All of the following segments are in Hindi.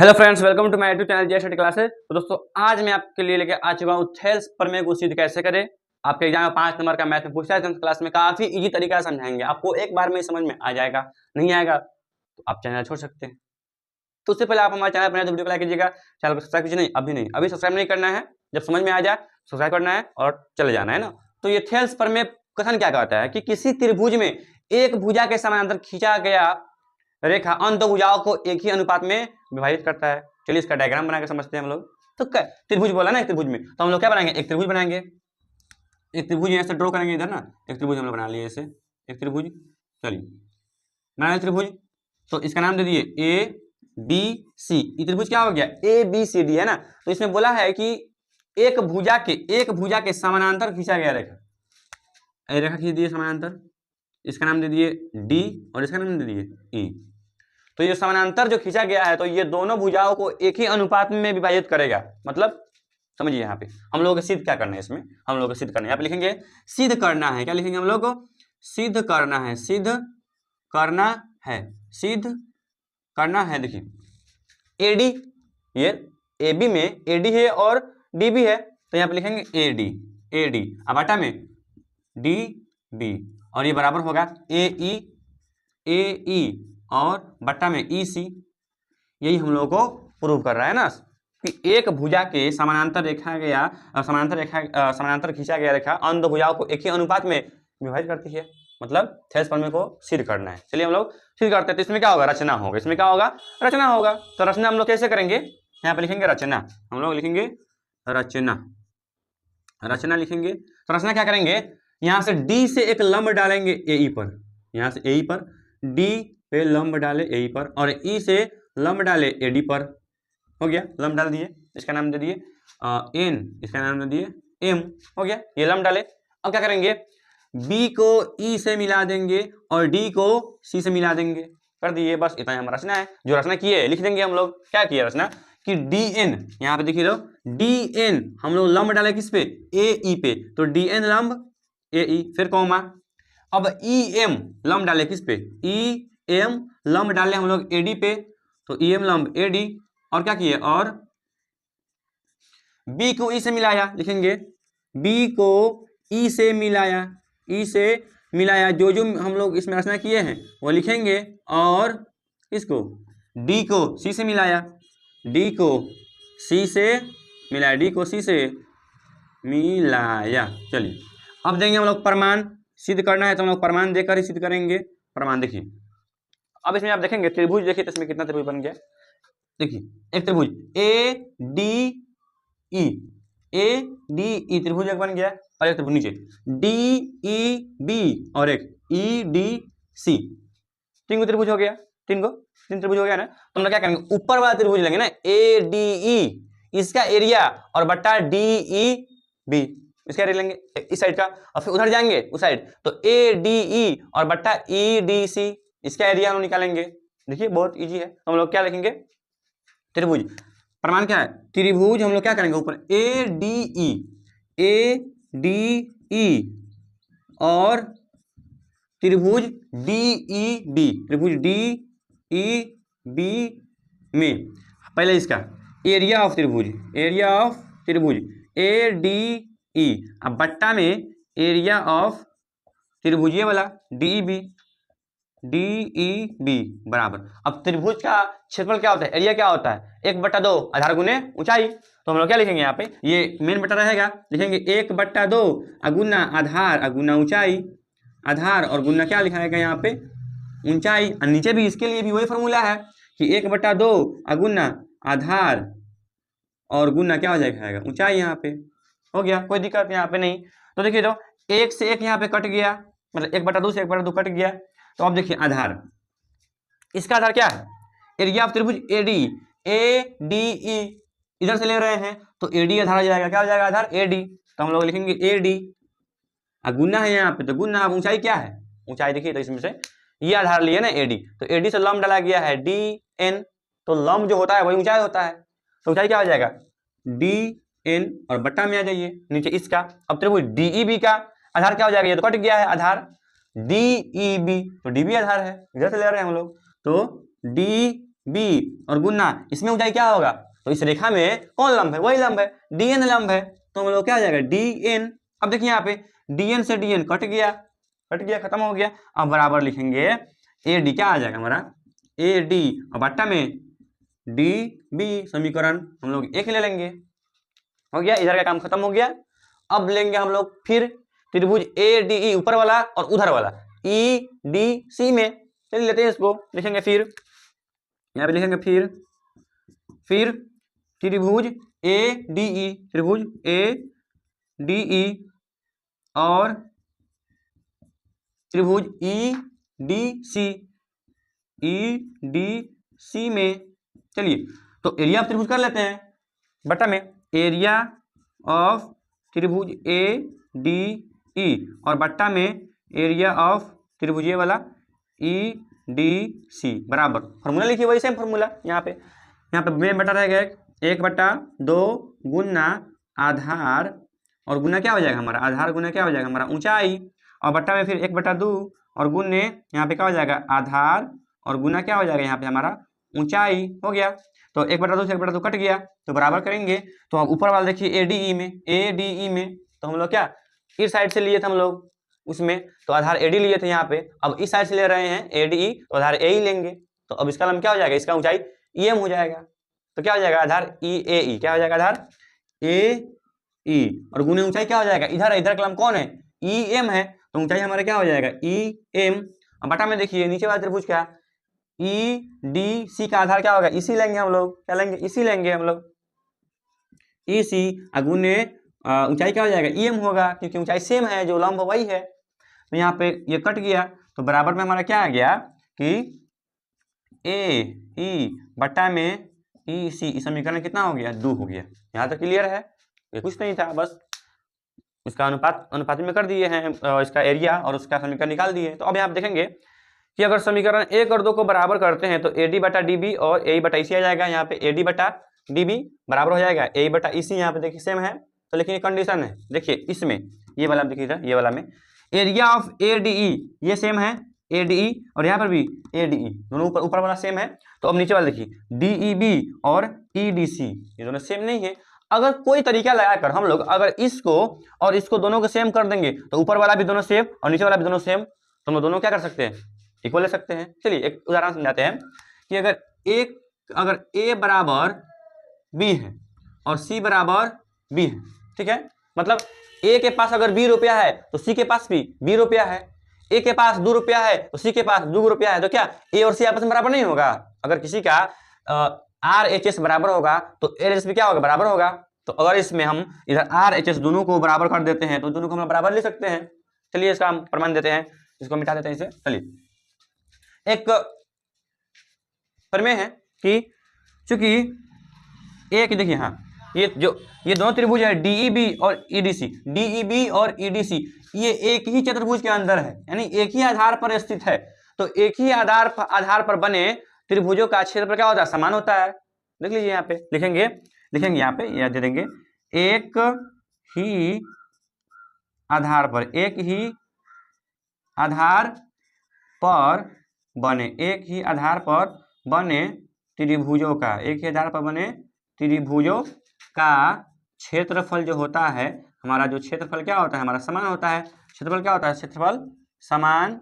Hello friends, welcome to my YouTube channel J study classes. तो दोस्तों, आज मैं आपके लिए लेके आ चुका हूँ थेल्स प्रमेय को सिद्ध कैसे करें। आपके एग्जाम में 5 नंबर का मैथ में पूछा है 10th क्लास में। काफी इजी तरीका समझाएंगे, आपको एक बार में समझ में आ जाएगा। नहीं आएगा तो आप चैनल छोड़ सकते हैं। तो उससे पहले आप हमारे चैनल पर वीडियो को लाइक कीजिएगा, चैनल को सब्सक्राइब कीजिए। नहीं, अभी सब्सक्राइब नहीं करना है। जब समझ में आ जाए सब्सक्राइब करना है और चले जाना है ना। तो ये थेल्स प्रमेय कथन क्या कहता है कि किसी त्रिभुज में एक भुजा के समानांतर खींचा गया रेखा अन्य दो भुजाओं को एक ही अनुपात में विभाजित करता है। चलिए इसका डायग्राम बना के समझते हैं हम लोग। तो त्रिभुज बोला ना, एक त्रिभुज में तो हम लोग क्या बनाएंगे, एक त्रिभुज बनाएंगे। एक त्रिभुज ऐसे ड्रॉ करेंगे इधर ना, एक त्रिभुज हम लोग बना लिए ऐसे एक त्रिभुज। चलिए बना त्रिभुज, तो इसका नाम दे दिए ए बी सी। ये त्रिभुज क्या हो गया, ए बी सी डी है ना। तो इसमें बोला है कि एक भुजा के समानांतर खींचा गया रेखा खींच दिए समानांतर। इसका नाम दे दिए डी और इसका नाम दे दिए ई। तो ये समानांतर जो खींचा गया है तो ये दोनों भुजाओं को एक ही अनुपात में विभाजित करेगा। मतलब समझिए, यहाँ पे हम लोगों को सिद्ध क्या करना है, इसमें हम लोग को सिद्ध करना है। यहाँ पे लिखेंगे सिद्ध करना है। क्या लिखेंगे हम लोग को, सिद्ध करना है। सिद्ध करना है, सिद्ध करना है। देखिए एडी, ये ए बी में एडी है और डी बी है, तो यहाँ पे लिखेंगे एडी, एडी अब आटा में डी बी, और ये बराबर होगा ए ई और बट्टा में ई सी। यही हम लोग को प्रूव कर रहा है ना कि एक भुजा के समानांतर खींचा गया रेखा अन्य दो भुजाओं को एक ही अनुपात में विभाजित करती है। मतलब थेल्स प्रमेय को सिद्ध करना है। चलिए हम लोग सिद्ध करते हैं। तो इसमें क्या होगा, रचना होगा। इसमें क्या होगा, रचना होगा। तो रचना हम लोग कैसे करेंगे, यहाँ पे लिखेंगे रचना। हम लोग लिखेंगे रचना, रचना लिखेंगे। तो रचना क्या करेंगे, यहाँ से डी से एक लंब डालेंगे ए ई पर। यहाँ से ए ई पर डी पे लंब डाले ए ई पर, और ई से लंब डाले ए डी पर। हो गया, लंब डाल दिए। इसका नाम दे दिए एन, इसका नाम दे दिए एम। हो गया, ये लंब डाले। अब क्या करेंगे, बी को ई से मिला देंगे और डी को सी से मिला देंगे। कर दिए, बस इतना हमारा रचना है। जो रचना की है लिख देंगे हम लोग। क्या किया रचना कि डी एन, यहाँ पे देखिए लो डी एन हम लोग लंब डाले किस पे, ए ई पे। तो डी एन लंब ए ई, फिर कॉमा। अब ई एम लंब डाले किस पे, ई एम लंब डाले हम लोग ए डी पे। तो ई एम लंब ए डी, और क्या किए, और बी को ई से मिलाया। लिखेंगे बी को ई से मिलाया, ई से मिलाया। जो जो हम लोग इसमें रचना किए हैं वो लिखेंगे। और इसको डी को सी से मिलाया, डी को सी से मिलाया, डी को सी से मिलाया। चलिए अब देंगे हम लोग प्रमाण। सिद्ध करना है तो हम लोग प्रमाण देकर ही सिद्ध करेंगे। प्रमाण देखिए, अब इसमें आप देखेंगे त्रिभुज, देखिए तो इसमें कितना त्रिभुज बन गया। देखिए एक त्रिभुज A D E, A D E त्रिभुज एक बन गया। और एक त्रिभुज नीचे डी ई बी और एक ई डी सी। तीन गो त्रिभुज हो गया, तीन त्रिभुज हो गया ना। तो हम लोग क्या करेंगे, ऊपर वाला त्रिभुज लेंगे ना ए डी ई, इसका एरिया और बट्टा डी ई बी, इसका एरिया लेंगे इस साइड का। और फिर उधर जाएंगे उस साइड, तो ए डी ई और बट्टा ई डी सी, इसका एरिया हम लोग निकालेंगे। देखिए बहुत इजी है। तो हम लोग क्या लिखेंगे, त्रिभुज। प्रमाण क्या है, त्रिभुज हम लोग क्या करेंगे, ऊपर ए डी ई और त्रिभुज डी ई बी, त्रिभुज डी ई बी में पहले इसका एरिया ऑफ त्रिभुज, एरिया ऑफ त्रिभुज ए डी ई, अब बट्टा में एरिया ऑफ त्रिभुज ये वाला D E B, D E B बराबर। अब त्रिभुज का क्षेत्रफल क्या होता है, एरिया क्या होता है, 1/2 आधार गुने ऊंचाई। तो हम लोग क्या लिखेंगे, यहाँ पे ये मेन बट्टा रहेगा। लिखेंगे 1/2 अगुना आधार अगुना ऊंचाई। आधार और गुना क्या लिखाएगा यहाँ पे, ऊंचाई। और नीचे भी इसके लिए भी वही फॉर्मूला है कि 1/2 अगुना आधार और गुना क्या हो जाएगा, ऊंचाई। यहाँ पे हो गया, कोई दिक्कत यहाँ पे नहीं। तो देखिए, तो 1 से 1 यहाँ पे कट गया, मतलब 1/2 से 1/2 कट गया। तो अब देखिए आधार, इसका आधार क्या है, एरिया ऑफ त्रिभुज ए डी ई, इधर से ले रहे हैं तो ए डी आधार हो जाएगा। क्या हो जाएगा, आधार ए डी। तो हम लोग लिखेंगे ए डी, गुना है यहाँ पे तो गुना। अब ऊंचाई क्या है, ऊंचाई देखिए, तो इसमें से ये आधार लिए ना ए डी, तो ए डी से लंब डाला गया है डी एन। तो लंब जो होता है वही ऊंचाई होता है। तो ऊंचाई क्या हो जाएगा, डी एन, और बट्टा में आ जाइए नीचे इसका। अब त्रिभुज डी ई बी का आधार क्या हो जाएगा, ये तो कट गया है आधार डी ई बी, तो डी बी आधार है, इधर से ले रहे हैं हम लोग। तो डी बी और गुना इसमें ऊंचाई क्या होगा, तो इस रेखा में कौन लंब है, वही लंब है, DN लंब है, तो हम लोग क्या हो जाएगा DN। अब देखिए यहाँ पे DN से DN कट गया, खत्म हो गया। अब बराबर लिखेंगे AD, क्या आ जाएगा हमारा AD और बट्टा में DB, समीकरण हम लोग एक ले लेंगे। हो गया, इधर का काम खत्म हो गया। अब लेंगे हम लोग फिर त्रिभुज ADE ऊपर वाला और उधर वाला EDC में, चलिए लेते हैं इसको, लिखेंगे फिर यहाँ पे लिखेंगे फिर त्रिभुज ADE और त्रिभुज EDC में। चलिए तो एरिया ऑफ त्रिभुज कर लेते हैं, बटा में एरिया ऑफ त्रिभुज ADE और बट्टा में एरिया ऑफ त्रिभुज ये वाला EDC बराबर, फॉर्मूला लिखिए वही सेम फॉर्मूला। यहाँ पे मेन बटा रहेगा 1/2 गुना आधार और गुना क्या हो जाएगा हमारा, आधार गुना क्या हो जाएगा हमारा ऊंचाई, और बट्टा में फिर 1/2 और गुने यहाँ पे क्या हो जाएगा आधार और गुना क्या हो जाएगा यहाँ पे हमारा ऊंचाई। हो गया, तो 1/2 से 1/2 कट गया, तो बराबर करेंगे। तो अब ऊपर वाला देखिए ADE में तो हम लोग क्या इस साइड से लिए थे हम लोग उसमें, तो आधार AD लिए थे यहाँ पे, अब इस साइड से ले रहे हैं ADE तो आधार AE लेंगे, तो अब इसका लंब क्या हो जाएगा, इसका ऊंचाई EM हो जाएगा, तो क्या हो जाएगा आधार EAE, क्या हो जाएगा आधार AE और गुने ऊंचाई क्या हो जाएगा, इधर का लंब कौन है EM है, तो ऊंचाई हमारा क्या हो जाएगा EM। अब बटा में देखिए नीचे वाला त्रिभुज क्या EDC का आधार क्या होगा, इसी लेंगे हम लोग, क्या लेंगे इसी लेंगे हम लोग EC, गुने ऊंचाई क्या हो जाएगा EM होगा, क्योंकि ऊंचाई सेम है, जो लंब वही है। तो यहाँ पे ये कट गया, तो बराबर में हमारा क्या आ गया कि AE बट्टा में EC, इस समीकरण कितना हो गया 2 हो गया। यहाँ तक क्लियर है, ये कुछ नहीं था, बस इसका अनुपात में कर दिए हैं, इसका एरिया और उसका समीकरण निकाल दिए। तो अब यहाँ देखेंगे कि अगर समीकरण 1 और 2 को बराबर करते हैं तो AD बटा DB और AE बटा EC आ जाएगा। यहाँ पे AD बटा DB बराबर हो जाएगा AE बटा EC, यहाँ पे देखिए सेम है, तो लेकिन कंडीशन है, देखिए इसमें ये वाला देखिए इधर ये वाला में एरिया ऑफ ADE ये सेम है ADE और यहाँ पर भी ADE, दोनों ऊपर वाला सेम है। तो अब नीचे वाला देखिए DEB और EDC ये दोनों सेम नहीं है। अगर कोई तरीका लगाकर हम लोग अगर इसको और इसको दोनों को सेम कर देंगे तो ऊपर वाला भी दोनों सेम और नीचे वाला भी दोनों सेम, तो हम लोग दोनों क्या कर सकते हैं इक्वल ले सकते हैं। चलिए एक उदाहरण समझाते हैं कि अगर A बराबर B है और C बराबर B है, ठीक है, मतलब A के पास अगर 20 रुपया है तो C के पास भी 20 रुपया है, A के पास 2 रुपया है तो C के पास 2 रुपया है, तो क्या A और C आपस में बराबर नहीं होगा। अगर किसी का RHS बराबर होगा तो LHS भी क्या होगा बराबर होगा। तो अगर इसमें हम इधर RHS दोनों को बराबर कर देते हैं तो दोनों को हम बराबर ले सकते हैं। चलिए इसका हम प्रमाण देते हैं, इसको मिटा देते हैं इसे। चलिए एक प्रमेय है कि चूंकि एक देखिए हाँ ये दोनों त्रिभुज है DEB और EDC, ये एक ही चतुर्भुज के अंदर है, यानी एक ही आधार पर स्थित है। तो एक ही आधार पर बने त्रिभुजों का क्षेत्रफल क्या होता है समान होता है। देख लीजिए यहाँ पे लिखेंगे यहाँ पे यह दे देंगे एक ही आधार पर बने त्रिभुजों का क्षेत्रफल जो होता है हमारा, जो क्षेत्रफल क्या होता है हमारा समान होता है। क्षेत्रफल क्या होता है, क्षेत्रफल समान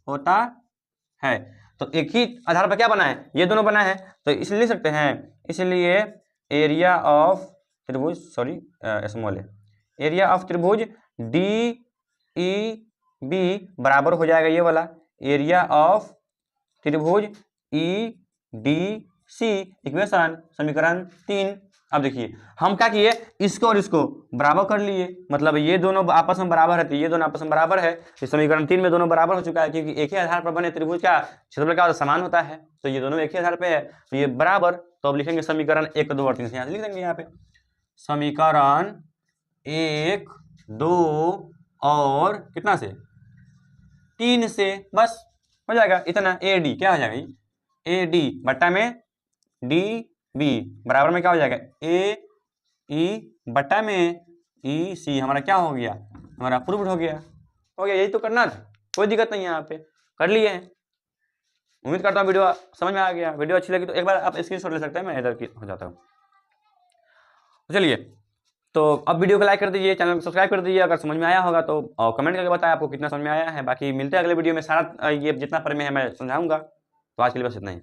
होता है। तो एक ही आधार पर क्या बना है, ये दोनों बना है, तो इसलिए लिख सकते हैं, इसलिए एरिया ऑफ त्रिभुज एरिया ऑफ त्रिभुज DEB बराबर हो जाएगा ये वाला एरिया ऑफ त्रिभुज EDC, इक्वेशन समीकरण 3। अब देखिए हम क्या किए, इसको और इसको बराबर कर लिए, मतलब ये दोनों आपस में बराबर है, तो ये दोनों आपस में बराबर है, तो समीकरण 3 में दोनों बराबर हो चुका है, क्योंकि एक ही आधार पर बने त्रिभुज का क्षेत्रफल क्या होता है समान होता है। तो ये दोनों एक ही आधार पे है, तो ये बराबर। तो अब लिखेंगे समीकरण 1, 2 और 3 से यहाँ से लिख देंगे, यहाँ पे समीकरण 1, 2 और कितना से 3 से, बस हो जाएगा इतना। AD क्या हो जाएगा, AD बट्टा में DB बराबर में क्या हो जाएगा AE बट्टा में EC, हमारा क्या हो गया, हमारा प्रूव्ड हो गया। यही तो करना था, कोई दिक्कत नहीं है, यहाँ पे कर लिए हैं। उम्मीद करता हूँ वीडियो समझ में आ गया। वीडियो अच्छी लगी तो एक बार आप स्क्रीनशॉट ले सकते हैं, मैं इधर की हो जाता हूँ। चलिए, तो अब वीडियो को लाइक कर दीजिए, चैनल को सब्सक्राइब कर दीजिए अगर समझ में आया होगा तो, और कमेंट करके बताएं आपको कितना समझ में आया है। बाकी मिलते हैं अगले वीडियो में, सारा ये जितना प्रमेय है मैं समझाऊंगा। तो आज के लिए बस इतना ही।